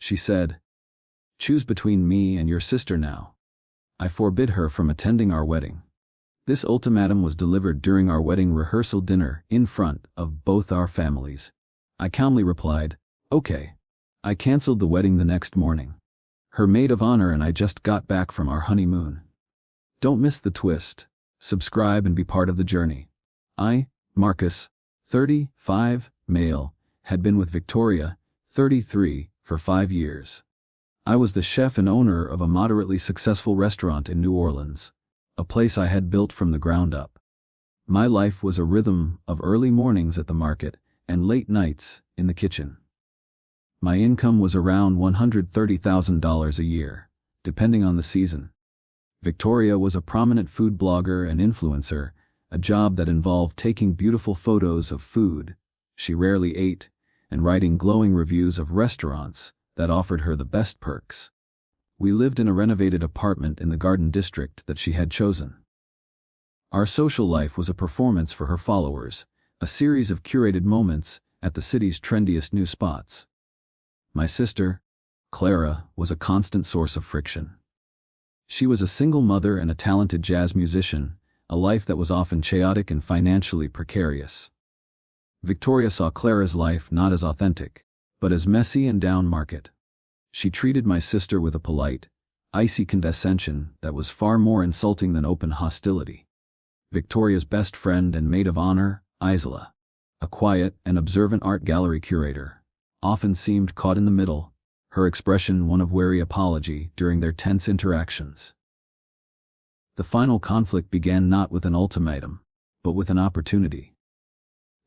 she said. "Choose between me and your sister now." I forbid her from attending our wedding. This ultimatum was delivered during our wedding rehearsal dinner in front of both our families. I calmly replied, "Okay." I canceled the wedding the next morning. Her maid of honor and I just got back from our honeymoon. Don't miss the twist. Subscribe and be part of the journey. I, Marcus, 35, male, had been with Victoria, 33, for 5 years. I was the chef and owner of a moderately successful restaurant in New Orleans, a place I had built from the ground up. My life was a rhythm of early mornings at the market and late nights in the kitchen. My income was around $130,000 a year, depending on the season. Victoria was a prominent food blogger and influencer, a job that involved taking beautiful photos of food she rarely ate and writing glowing reviews of restaurants that offered her the best perks. We lived in a renovated apartment in the Garden District that she had chosen. Our social life was a performance for her followers, a series of curated moments at the city's trendiest new spots. My sister, Clara, was a constant source of friction. She was a single mother and a talented jazz musician, a life that was often chaotic and financially precarious. Victoria saw Clara's life not as authentic, but as messy and down-market. She treated my sister with a polite, icy condescension that was far more insulting than open hostility. Victoria's best friend and maid of honor, Isla, a quiet and observant art gallery curator, often seemed caught in the middle, her expression one of wary apology during their tense interactions. The final conflict began not with an ultimatum, but with an opportunity.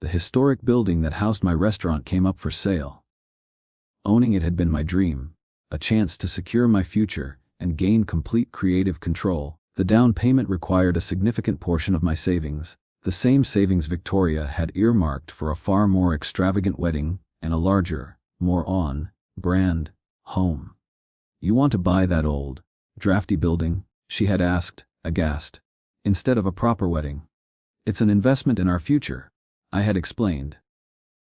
The historic building that housed my restaurant came up for sale. Owning it had been my dream, a chance to secure my future and gain complete creative control. The down payment required a significant portion of my savings, the same savings Victoria had earmarked for a far more extravagant wedding and a larger, more on-brand home. "You want to buy that old, drafty building?" she had asked, aghast. "Instead of a proper wedding. It's an investment in our future," I had explained.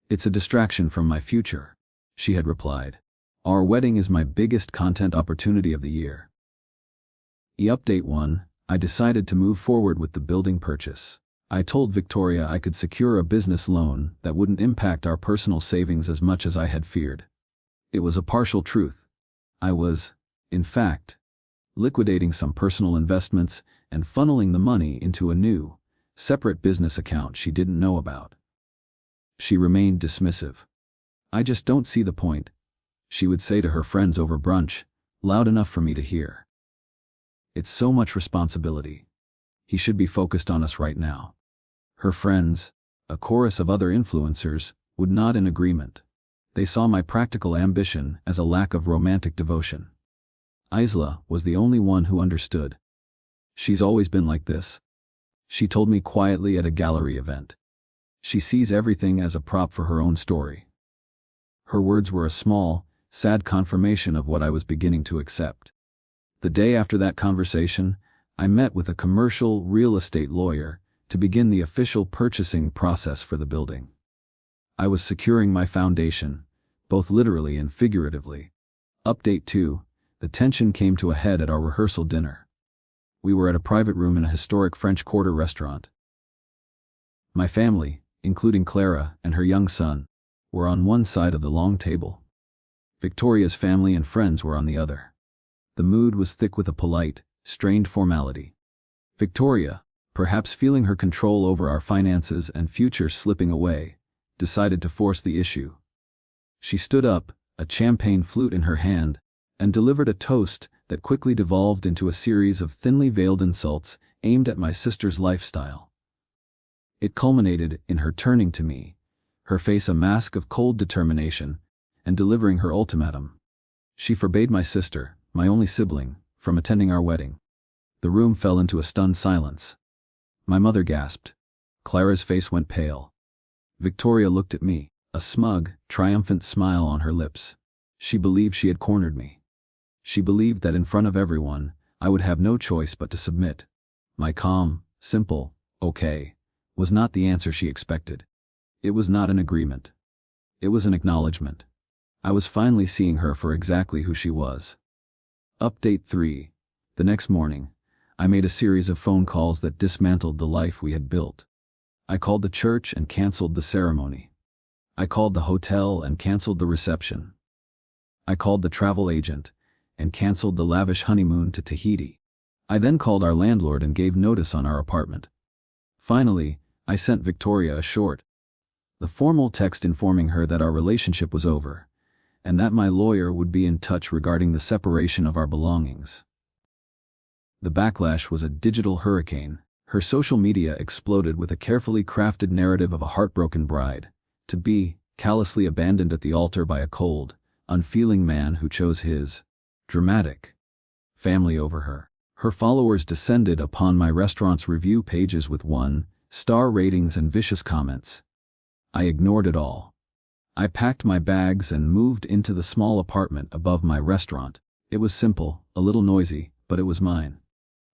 "It's a distraction from my future," she had replied. "Our wedding is my biggest content opportunity of the year." Update 1, I decided to move forward with the building purchase. I told Victoria I could secure a business loan that wouldn't impact our personal savings as much as I had feared. It was a partial truth. I was, in fact, liquidating some personal investments and funneling the money into a new, separate business account she didn't know about. She remained dismissive. "I just don't see the point," she would say to her friends over brunch, loud enough for me to hear. "It's so much responsibility. He should be focused on us right now." Her friends, a chorus of other influencers, would nod in agreement. They saw my practical ambition as a lack of romantic devotion. Isla was the only one who understood. "She's always been like this," she told me quietly at a gallery event. "She sees everything as a prop for her own story." Her words were a small, sad confirmation of what I was beginning to accept. The day after that conversation, I met with a commercial real estate lawyer to begin the official purchasing process for the building. I was securing my foundation, both literally and figuratively. Update 2, the tension came to a head at our rehearsal dinner. We were at a private room in a historic French Quarter restaurant. My family, including Clara and her young son, were on one side of the long table. Victoria's family and friends were on the other. The mood was thick with a polite, strained formality. Victoria, perhaps feeling her control over our finances and future slipping away, decided to force the issue. She stood up, a champagne flute in her hand, and delivered a toast that quickly devolved into a series of thinly veiled insults aimed at my sister's lifestyle. It culminated in her turning to me, her face a mask of cold determination, and delivering her ultimatum. She forbade my sister, my only sibling, from attending our wedding. The room fell into a stunned silence. My mother gasped. Clara's face went pale. Victoria looked at me, a smug, triumphant smile on her lips. She believed she had cornered me. She believed that in front of everyone, I would have no choice but to submit. My calm, simple, "okay," was not the answer she expected. It was not an agreement. It was an acknowledgement. I was finally seeing her for exactly who she was. Update 3. The next morning, I made a series of phone calls that dismantled the life we had built. I called the church and canceled the ceremony. I called the hotel and canceled the reception. I called the travel agent and canceled the lavish honeymoon to Tahiti. I then called our landlord and gave notice on our apartment. Finally, I sent Victoria a short, the formal text informing her that our relationship was over, and that my lawyer would be in touch regarding the separation of our belongings. The backlash was a digital hurricane. Her social media exploded with a carefully crafted narrative of a heartbroken bride, to be callously abandoned at the altar by a cold, unfeeling man who chose his dramatic family over her. Her followers descended upon my restaurant's review pages with 1-star ratings and vicious comments. I ignored it all. I packed my bags and moved into the small apartment above my restaurant. It was simple, a little noisy, but it was mine.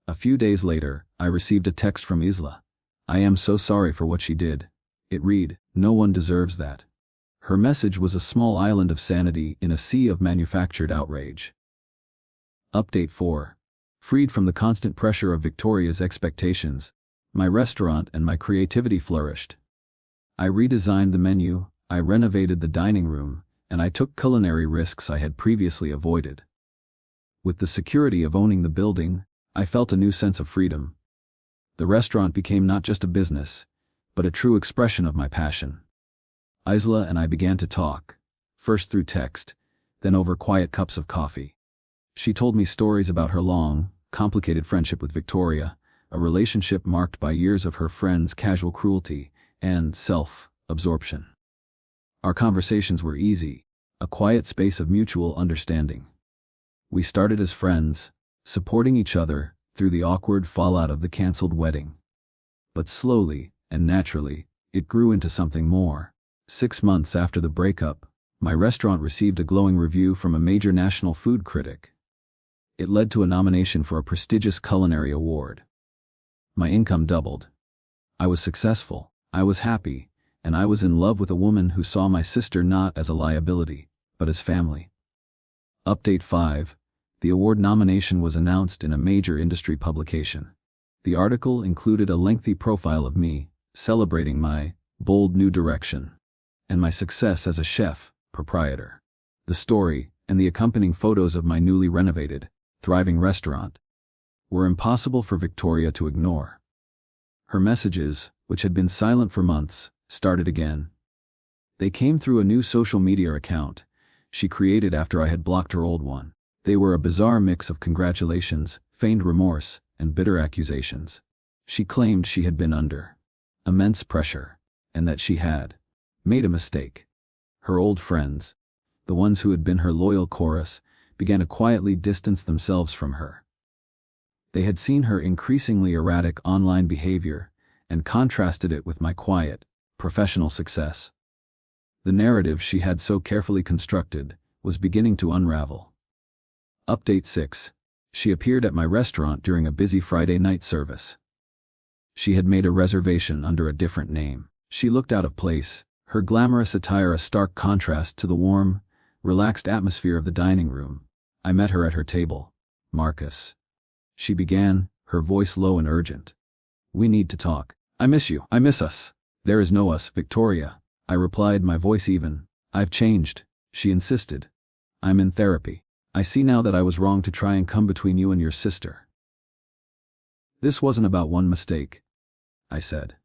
A few days later, I received a text from Isla. I am so sorry for what she did. It read, "No one deserves that." Her message was a small island of sanity in a sea of manufactured outrage. Update 4. Freed from the constant pressure of Victoria's expectations, my restaurant and my creativity flourished. I redesigned the menu, I renovated the dining room, and I took culinary risks I had previously avoided. With the security of owning the building, I felt a new sense of freedom. The restaurant became not just a business, but a true expression of my passion. Isla and I began to talk, first through text, then over quiet cups of coffee. She told me stories about her long, complicated friendship with Victoria, a relationship marked by years of her friend's casual cruelty and self-absorption. Our conversations were easy, a quiet space of mutual understanding. We started as friends, supporting each other through the awkward fallout of the canceled wedding. But slowly and naturally, it grew into something more. 6 months after the breakup, my restaurant received a glowing review from a major national food critic. It led to a nomination for a prestigious culinary award. My income doubled. I was successful, I was happy, and I was in love with a woman who saw my sister not as a liability, but as family. Update 5. The award nomination was announced in a major industry publication. The article included a lengthy profile of me, celebrating my bold new direction and my success as a chef, proprietor. The story, and the accompanying photos of my newly renovated, thriving restaurant, were impossible for Victoria to ignore. Her messages, which had been silent for months, started again. They came through a new social media account she created after I had blocked her old one. They were a bizarre mix of congratulations, feigned remorse, and bitter accusations. She claimed she had been under immense pressure, and that she had made a mistake. Her old friends, the ones who had been her loyal chorus, began to quietly distance themselves from her. They had seen her increasingly erratic online behavior and contrasted it with my quiet, professional success. The narrative she had so carefully constructed was beginning to unravel. Update 6. She appeared at my restaurant during a busy Friday night service. She had made a reservation under a different name. She looked out of place, her glamorous attire a stark contrast to the warm, relaxed atmosphere of the dining room. I met her at her table. "Marcus," she began, her voice low and urgent. "We need to talk. I miss you. I miss us." "There is no us, Victoria," I replied, my voice even. "I've changed," she insisted. "I'm in therapy. I see now that I was wrong to try and come between you and your sister." "This wasn't about one mistake," I said.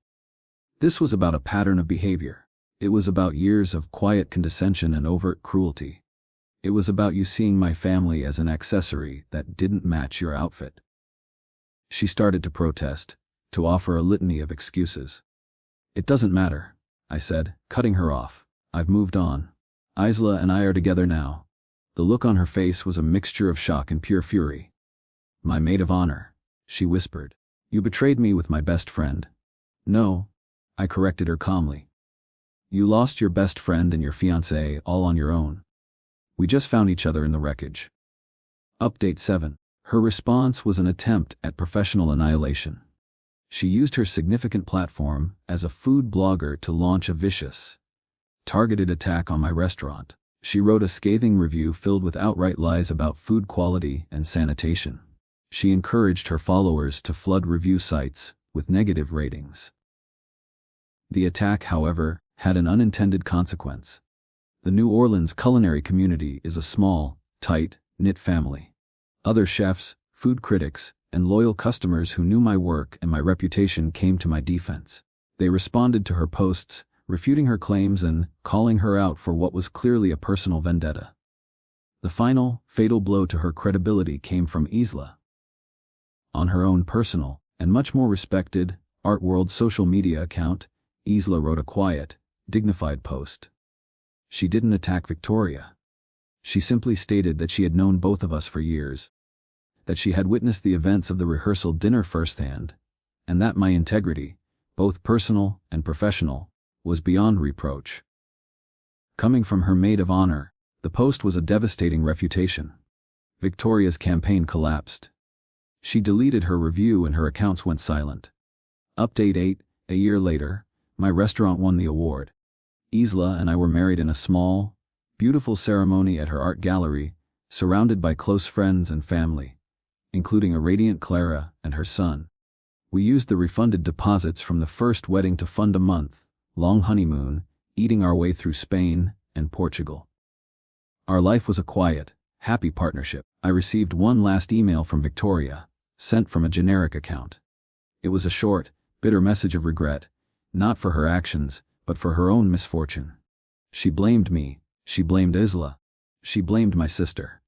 "This was about a pattern of behavior. It was about years of quiet condescension and overt cruelty. It was about you seeing my family as an accessory that didn't match your outfit." She started to protest, to offer a litany of excuses. "It doesn't matter," I said, cutting her off. "I've moved on. Isla and I are together now." The look on her face was a mixture of shock and pure fury. "My maid of honor," she whispered. "You betrayed me with my best friend." "No," I corrected her calmly. "You lost your best friend and your fiancé all on your own. We just found each other in the wreckage." Update 7. Her response was an attempt at professional annihilation. She used her significant platform as a food blogger to launch a vicious, targeted attack on my restaurant. She wrote a scathing review filled with outright lies about food quality and sanitation. She encouraged her followers to flood review sites with negative ratings. The attack, however, had an unintended consequence. The New Orleans culinary community is a small, tight-knit family. Other chefs, food critics, and loyal customers who knew my work and my reputation came to my defense. They responded to her posts, refuting her claims and calling her out for what was clearly a personal vendetta. The final, fatal blow to her credibility came from Xyro. On her own personal, and much more respected, Art World social media account, Xyro wrote a quiet, dignified post. She didn't attack Victoria. She simply stated that she had known both of us for years, that she had witnessed the events of the rehearsal dinner firsthand, and that my integrity, both personal and professional, was beyond reproach. Coming from her maid of honor, the post was a devastating refutation. Victoria's campaign collapsed. She deleted her review and her accounts went silent. Update 8, a year later, my restaurant won the award. Xyro and I were married in a small, beautiful ceremony at her art gallery, surrounded by close friends and family, including a radiant Clara and her son. We used the refunded deposits from the first wedding to fund a month-long honeymoon, eating our way through Spain and Portugal. Our life was a quiet, happy partnership. I received one last email from Victoria, sent from a generic account. It was a short, bitter message of regret, not for her actions, but for her own misfortune. She blamed me, she blamed Xyro, she blamed my sister.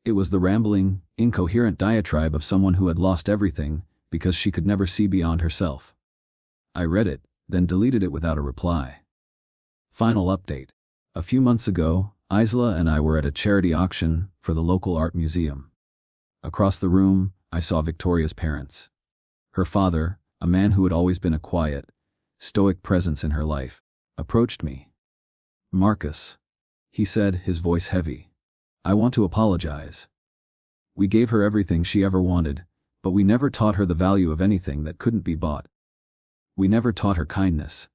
It was the rambling, incoherent diatribe of someone who had lost everything because she could never see beyond herself. I read it, then deleted it without a reply. Final update. A few months ago, Xyro and I were at a charity auction for the local art museum. Across the room, I saw Victoria's parents. Her father, a man who had always been a quiet, stoic presence in her life, approached me. "Marcus," he said, his voice heavy, "I want to apologize. We gave her everything she ever wanted, but we never taught her the value of anything that couldn't be bought. We never taught her kindness."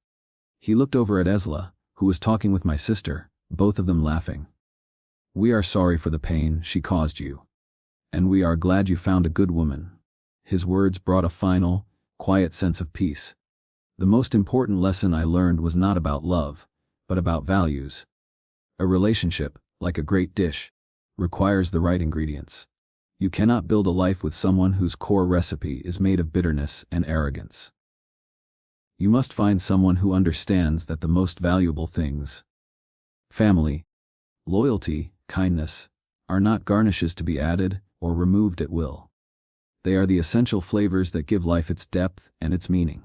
He looked over at Xyro, who was talking with my sister, both of them laughing. "We are sorry for the pain she caused you. And we are glad you found a good woman." His words brought a final, quiet sense of peace. The most important lesson I learned was not about love, but about values. A relationship, like a great dish, requires the right ingredients. You cannot build a life with someone whose core recipe is made of bitterness and arrogance. You must find someone who understands that the most valuable things, family, loyalty, kindness, are not garnishes to be added or removed at will. They are the essential flavors that give life its depth and its meaning.